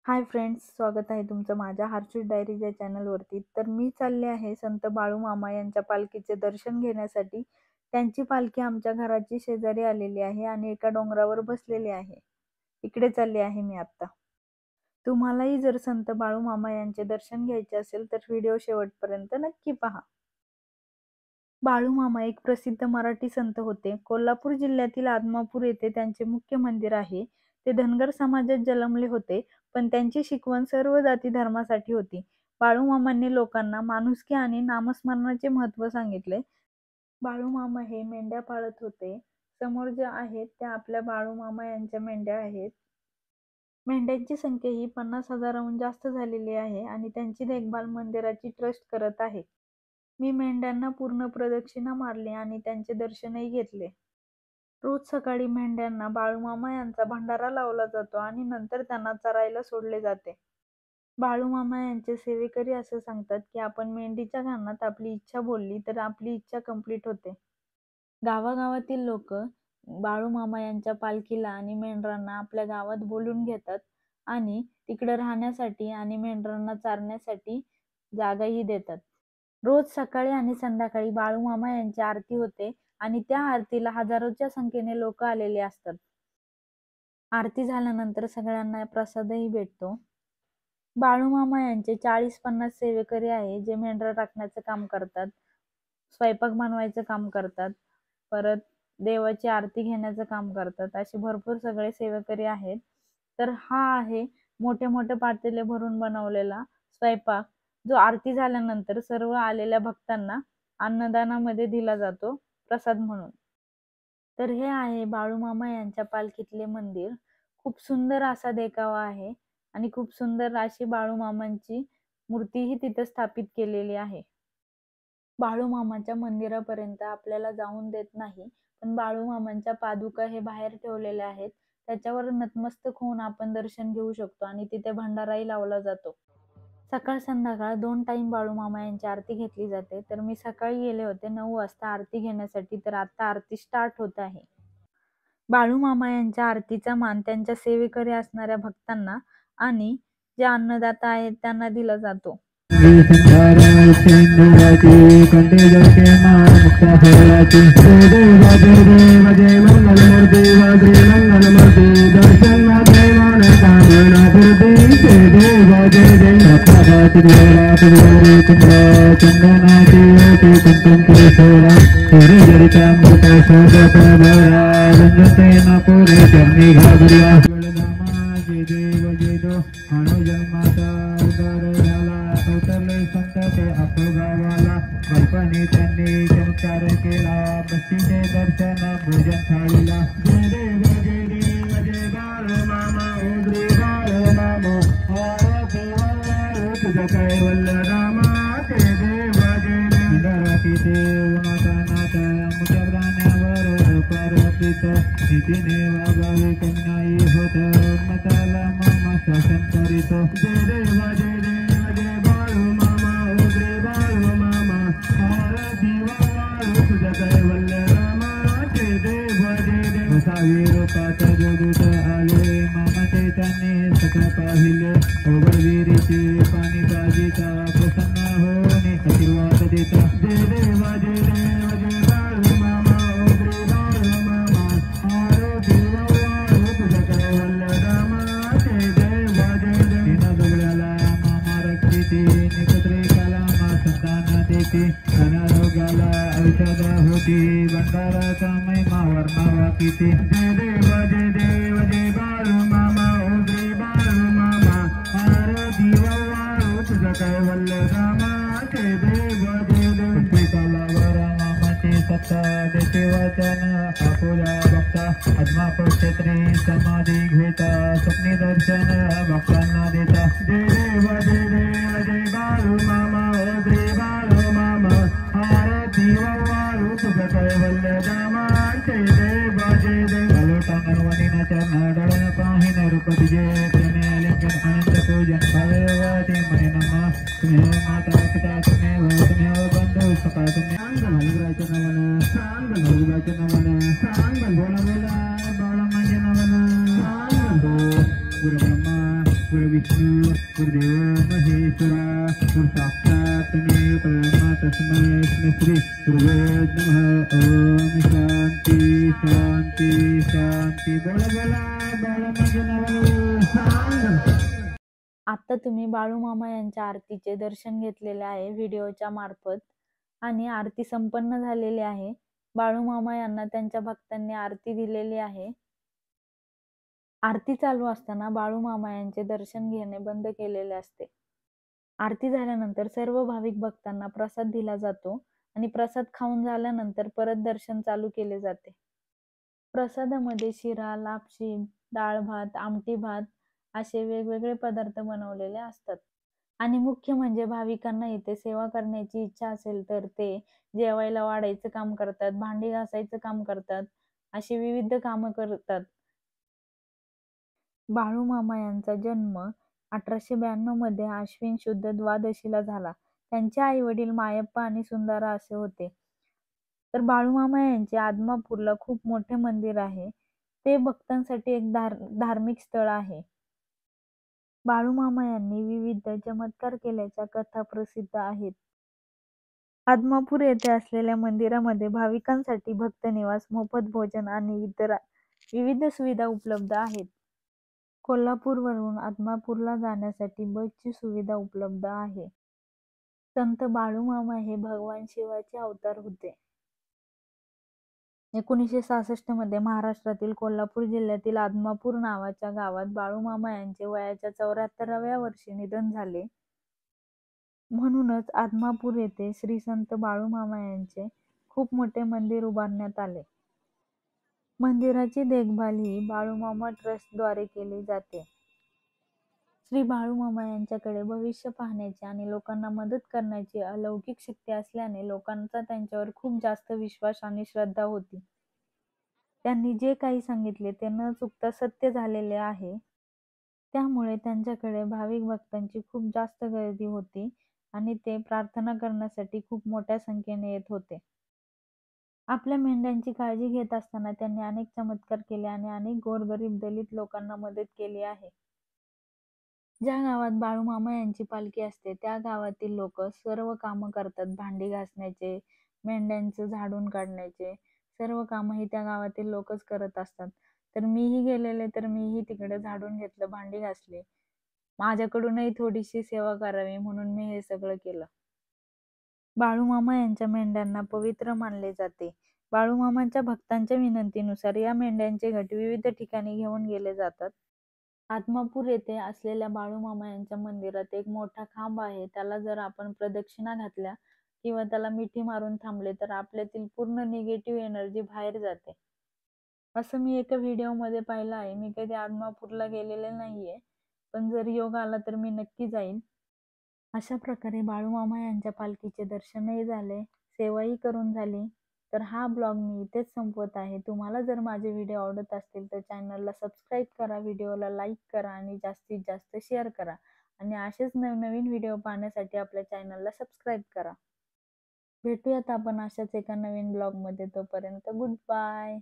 Hi friends, स्वागत आहे तुमचं माझ्या हर्षूस डायरीज या चॅनलवरती। तर मी चालले आहे संत बाळूमामा यांच्या पालखीचे दर्शन घेण्यासाठी। त्यांची पालखी आमच्या घराची शेजारी आलेली आहे आणि एका डोंगरावर बसलेली आहे। इकडे चालले आहे मी आता। तुम्हालाही जर संत बाळूमामा यांचे दर्शन घ्यायचे असेल तर व्हिडिओ शेवटपर्यंत नक्की पहा। बाळूमामा एक प्रसिद्ध मराठी संत होते। कोल्हापूर जिल्ह्यातील आदमापूर येथे त्यांचे मुख्य मंदिर आहे। ते धनगर समाजात जन्मले होते, पण त्यांची शिकवण सर्व जाती धर्मासाठी होती। बाळूमामांनी लोकांना माणुसकी आणि नामस्मरणाचे महत्त्व सांगितले। बाळूमामा हे मेंढ्या पाळत होते। समोर जे आहेत त्या आपल्या बाळूमामा यांच्या मेंढ्या आहेत। मेंढ्यांची संख्या ही 50,000हून जास्त झालेली आहे आणि त्यांची देखभाल मंदिराची ट्रस्ट करत आहे। मी मेंढ्यांना पूर्ण प्रदक्षिणा मारली आणि त्यांचे दर्शनही घेतले। रोज सकाळी मेंढ्यांना बाळूमामा यांचा भंडारा लावला जातो आणि नंतर त्यांना चरायला सोडले जाते। बाळूमामा यांचे सेवेकरी असं सांगतात की आपण मेंढीच्या कानात आपली इच्छा बोलली तर आपली इच्छा कंप्लीट होते। गावागावातील लोक बाळूमामा यांच्या पालखीला आणि मेंढरांना आपल्या गावात बोलून घेतात आणि तिकडे राहण्यासाठी आणि मेंढरांना चारण्यासाठी जागाही देतात। रोज सकाळी आणि संध्याकाळी बाळूमामा यांची आरती होते आणि त्या आरतीला हजारोच्या संख्येने लोक आलेले असतात। आरती झाल्यानंतर सगळ्यांना प्रसादही भेटतो। बाळूमामा यांचे 40-50 सेवेकरी आहे जे मेंढरा राखण्याचं काम करतात, स्वयंपाक बनवायचं काम करतात, परत देवाची आरती घेण्याचं काम करतात। असे भरपूर सगळे सेवेकरी आहेत। तर हा आहे मोठे मोठे पातेले भरून बनवलेला स्वयंपाक, जो आरती झाल्यानंतर सर्व आलेल्या भक्तांना अन्नदानामध्ये दिला जातो प्रसाद म्हणून। तर हे आहे बाळूमामा यांच्या पालखीतले मंदिर। खूप सुंदर असा देखावा आहे आणि खूप सुंदर अशी बाळूमामांची मूर्तीही तिथे स्थापित केलेली आहे। बाळूमामाच्या मंदिरापर्यंत आपल्याला जाऊन देत नाही, पण बाळूमामांच्या पादुका हे बाहेर ठेवलेल्या आहेत। त्याच्यावर नतमस्तक होऊन आपण दर्शन घेऊ शकतो आणि तिथे भंडाराही लावला जातो। सकाळ संध्याकाळ 2 टाइम बाळूमामा यांची आरती घेतली जाते। तर मी सकाळी गेले होते 9 वाजता आरती घेण्यासाठी, तर आता आरती स्टार्ट होत आहे। बाळूमामा यांच्या आरतीचा मान त्यांच्या सेवेकरी असणाऱ्या भक्तांना आणि जे अन्नदाता आहेत त्यांना दिला जातो। कल्पने त्यांनी चमत्कार केला, बस्तीचे दर्शन भोजन थाळीला। जय देव जय देव जय बाळूमामा, ओ श्री बाळूमामा, आरती वाळू तुझं कैवल्य रामा। जय देव जय देव डरातीचे उन्हातानात मुख्य प्राण्यावर पार्वतीत नीतीने वागावे कन्याई होत, मताला मामा शासन करीत। जय देव जय देव जय बाळूमामा, ओ श्री बाळूमामा, आरती वाळू तुझं कैवल्य रामा। जय देव जय देव सावी रूपात जोडूत आले, मामाचे त्यांनी सकळ पाहिले, ओघळविरीचे पाणी काजीचा प्रसन्न होणे आशीर्वाद देता। जय देव जय देव जय बाळूमामा, ओ श्री बाळूमामा, आरती वाळू तुझं कैवल्य रामा। जय देव जय देव तिनं दुबळ्याला मामा रक्षिते, निपत्रिकाला मा संतान देते, अनारोग्याला औषध होती, भंडाराचा महिमा वर्णावा किती। जय देव जय देव जय बाळूमामा, ओ श्री बाळूमामा, आरती वाळू तुझं कैवल्य रामा। जय देव जय देव पितालावर मामाची सत्ता, देते वचन आपुल्या भक्ता, आत्मापूर क्षेत्री समाधी घेता, स्वप्नी दर्शन भक्तांना देता। जय देव जय देव जय बाळूमामा, ओ श्री बाळूमामा, आरती वाळू तुझं कैवल्य रामा। जय देव जय देव लोटांगर वनीन चरण डळन पाहिन रूप तुझे, प्रेमे लिंगन अनंत पूजन भगवती मने नमः। तुम्ही हो माता पिता, तुम्ही हो बंधू सखा, तुम्ही सांग भालुरायचं नवन, सांग भालुरायचं नवन, सांग बोला बोला बाळा म्हणजे नवन, सांग गुरु ब्रह्मा गुरुविष्णू गुरुदेव महेश्वरा गुरुसाक्षात् परब्रह्म तस्मै श्री गुरुवे नमः। ओम शांती शांती शांती। बोला बोला बोला माझे नवरे सांग। आता तुम्ही बाळूमामा यांच्या आरतीचे दर्शन घेतलेले आहे व्हिडिओच्या मार्फत आणि आरती संपन्न झालेली आहे। बाळूमामा यांना त्यांच्या भक्तांनी आरती दिलेली आहे। आरती चालू असताना बाळूमामा यांचे दर्शन घेणे बंद केलेले असते। आरती झाल्यानंतर सर्व भाविक भक्तांना प्रसाद दिला जातो आणि प्रसाद खाऊन झाल्यानंतर परत दर्शन चालू केले जाते। प्रसादामध्ये शिरा, लापशी, डाळ भात, आमटी भात असे वेगवेगळे पदार्थ बनवलेले असतात। आणि मुख्य म्हणजे भाविकांना इथे सेवा करण्याची इच्छा असेल तर ते जेवायला वाढायचं काम करतात, भांडी घासायचं काम करतात, अशी विविध कामं करतात। बाळूमामा यांचा जन्म 1892 मध्ये आश्विन शुद्ध द्वादशीला झाला। त्यांचे आई वडील मायप्पा आणि सुंदरा असे होते। तर बाळूमामा यांचे आदमापूरला खूप मोठे मंदिर आहे। ते भक्तांसाठी एक धार्मिक स्थळ आहे। बाळूमामा यांनी विविध चमत्कार केल्याच्या कथा प्रसिद्ध आहेत। आदमापूर येथे असलेल्या मंदिरामध्ये भाविकांसाठी भक्त निवास, मोफत भोजन आणि इतर विविध सुविधा उपलब्ध आहेत। कोल्हापूरवरून आदमापूरला जाण्यासाठी बसची सुविधा उपलब्ध आहे। संत बाळूमामा हे भगवान शिवाचे अवतार होते। 1966 मध्ये महाराष्ट्रातील कोल्हापूर जिल्ह्यातील आदमापूर नावाच्या गावात बाळूमामा यांचे वयाच्या 74व्या वर्षी निधन झाले। म्हणूनच आदमापूर येथे श्री संत बाळूमामा यांचे खूप मोठे मंदिर उभारण्यात आले। मंदिराची देखभाल ही बाळूमामा ट्रस्टद्वारे केली जाते। श्री बाळूमामा यांच्याकडे भविष्य पाहण्याची आणि लोकांना मदत करण्याची अलौकिक शक्ती असल्याने लोकांचा त्यांच्यावर खूप जास्त विश्वास आणि श्रद्धा होती। त्यांनी जे काही सांगितले ते न चुकता सत्य झालेले आहे। त्यामुळे त्यांच्याकडे भाविक भक्तांची खूप जास्त गर्दी होती आणि ते प्रार्थना करण्यासाठी खूप मोठ्या संख्येने येत होते। आपल्या मेंढ्यांची काळजी घेत असताना त्यांनी अनेक चमत्कार केले आणि अनेक गोरगरीब दलित लोकांना मदत केली आहे। ज्या गावात बाळूमामा यांची पालखी असते त्या गावातील लोक सर्व कामं करतात। भांडी घासण्याचे, मेंढ्यांचं झाडून काढण्याचे सर्व कामं ही त्या गावातील लोकच करत असतात। तर मीही गेलेले तर मीही तिकडे झाडून घेतलं, भांडी घासली। माझ्याकडूनही थोडीशी सेवा करावी म्हणून मी हे सगळं केलं। बाळूमामा यांच्या मेंढ्यांना पवित्र मानले जाते। बाळूमामांच्या भक्तांच्या विनंतीनुसार या मेंढ्यांचे घट विविध ठिकाणी घेऊन गेले जातात। आदमापूर येथे असलेल्या बाळूमामा यांच्या मंदिरात एक मोठा खांब आहे। त्याला जर आपण प्रदक्षिणा घातल्या किंवा त्याला मिठी मारून थांबले तर आपल्यातील पूर्ण निगेटिव्ह एनर्जी बाहेर जाते, असं मी एका व्हिडिओमध्ये पाहिलं आहे। मी कधी आदमापूरला गेलेले नाहीये, पण जर योग आला तर मी नक्की जाईन। अशा प्रकारे बाळूमामा यांच्या पालखीचे दर्शनही झाले, सेवाही करून झाली। तर हा ब्लॉग मी इथेच संपवत आहे। तुम्हाला जर माझे व्हिडिओ आवडत असतील तर चॅनलला सबस्क्राईब करा, व्हिडिओला लाईक करा आणि जास्तीत जास्त शेअर करा आणि असेच नवनवीन व्हिडिओ पाहण्यासाठी आपल्या चॅनलला सबस्क्राईब करा। भेटूयात आपण अशाच एका नवीन ब्लॉगमध्ये। तोपर्यंत गुड बाय।